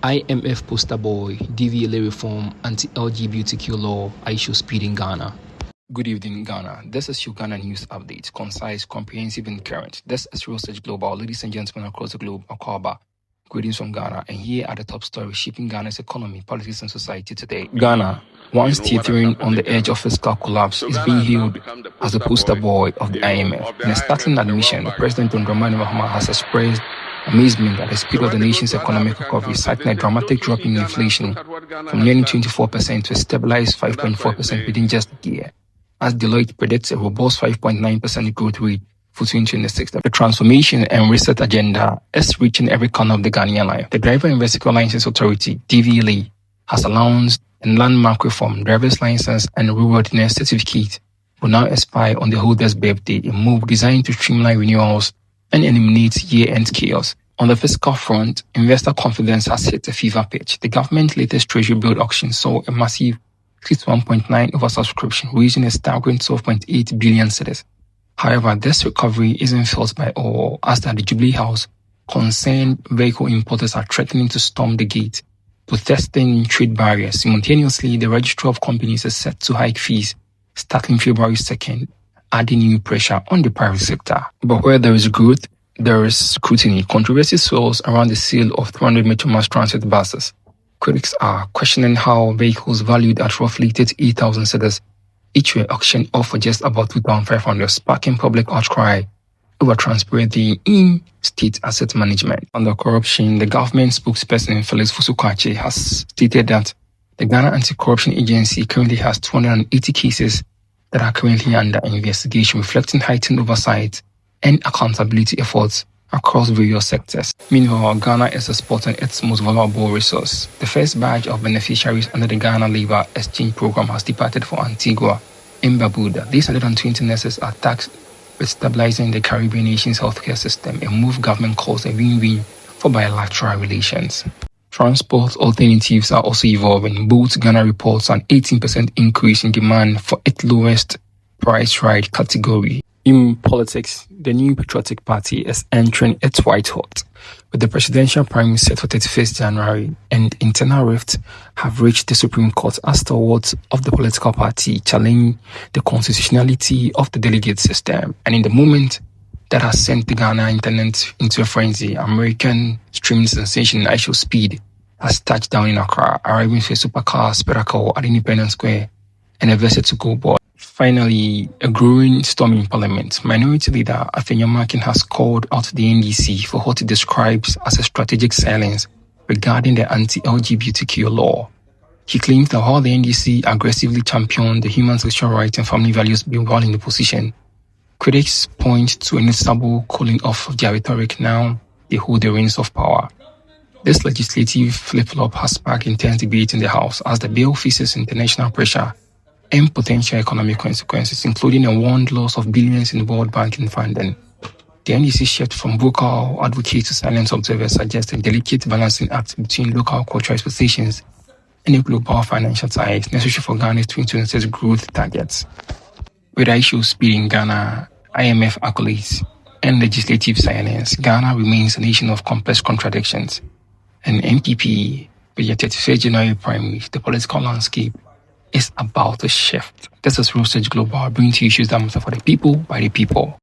IMF poster boy, DVLA reform, anti-LGBTQ law, iShowSpeed in Ghana. Good evening, Ghana. This is your Ghana news update, concise, comprehensive, and current. This is Real Search Global. Ladies and gentlemen across the globe, Akaba. Greetings from Ghana, and here are the top stories shaping Ghana's economy, politics, and society today. Ghana, once teetering on the edge of fiscal collapse, is being hailed as the poster boy of the IMF. In a startling admission, the President John Dramani Mahama has expressed amazement at the speed of the nation's economic recovery, citing a dramatic drop in inflation from nearly 24% to a stabilized 5.4% within just a year, as Deloitte predicts a robust 5.9% growth rate for 2026. The transformation and reset agenda is reaching every corner of the Ghanaian life. The Driver and Vehicle License Authority, DVLA, has announced a landmark reform. Driver's license and roadworthiness certificate will now expire on the holder's birthday, a move designed to streamline renewals and eliminate year-end chaos. On the fiscal front, investor confidence has hit a fever pitch. The government's latest treasury bill auction saw a massive 61.9 oversubscription, raising a staggering 12.8 billion cedis. However, this recovery isn't felt by all, as at the Jubilee House, concerned vehicle importers are threatening to storm the gate, protesting trade barriers. Simultaneously, the Registrar of Companies is set to hike fees starting February 2nd, adding new pressure on the private sector. But where there is growth, there is scrutiny. Controversy swells around the sale of 300 Metro Mass Transit buses. Critics are questioning how vehicles valued at roughly 38,000 cedis each were auctioned off for just about 2,500, sparking public outcry over transparency in state asset management. On the corruption, the government spokesperson Felix Fusukache has stated that the Ghana Anti-Corruption Agency currently has 280 cases that are currently under investigation, reflecting heightened oversight and accountability efforts across various sectors. Meanwhile, Ghana is exporting its most valuable resource. The first batch of beneficiaries under the Ghana Labour Exchange Program has departed for Antigua and Barbuda. These 120 nurses are tasked with stabilizing the Caribbean nation's healthcare system, a move government calls a win-win for bilateral relations. Transport alternatives are also evolving. Both Ghana reports an 18% increase in demand for its lowest price ride category. In politics, the new Patriotic Party is entering its white hot, with the presidential primary set for 31st January, and internal rifts have reached the Supreme Court as stalwarts of the political party challenge the constitutionality of the delegate system. And in the moment that has sent the Ghana internet into a frenzy, American streaming sensation iShowSpeed has touched down in Accra, arriving for a Supercar Spectacle at Independence Square and a vessel to go board. Finally, a growing storm in Parliament. Minority Leader Afenya Makin has called out the NDC for what he describes as a strategic silence regarding the anti-LGBTQ law. He claims that while the NDC aggressively championed the human sexual rights and family values bill while in the position, critics point to a noticeable cooling off of their rhetoric now they hold the reins of power. This legislative flip-flop has sparked intense debate in the House as the bill faces international pressure and potential economic consequences, including a warned loss of billions in world banking funding. The NDC shift from vocal advocate to silent observer suggests a delicate balancing act between local cultural expectations and the global financial ties necessary for Ghana's 2026 growth targets. With iShowSpeed in Ghana, IMF accolades, and legislative silence, Ghana remains a nation of complex contradictions. And MPP, with your 31st January primary, the political landscape is about to shift. This is Real Search Global, bringing to you issues that matter for the people, by the people.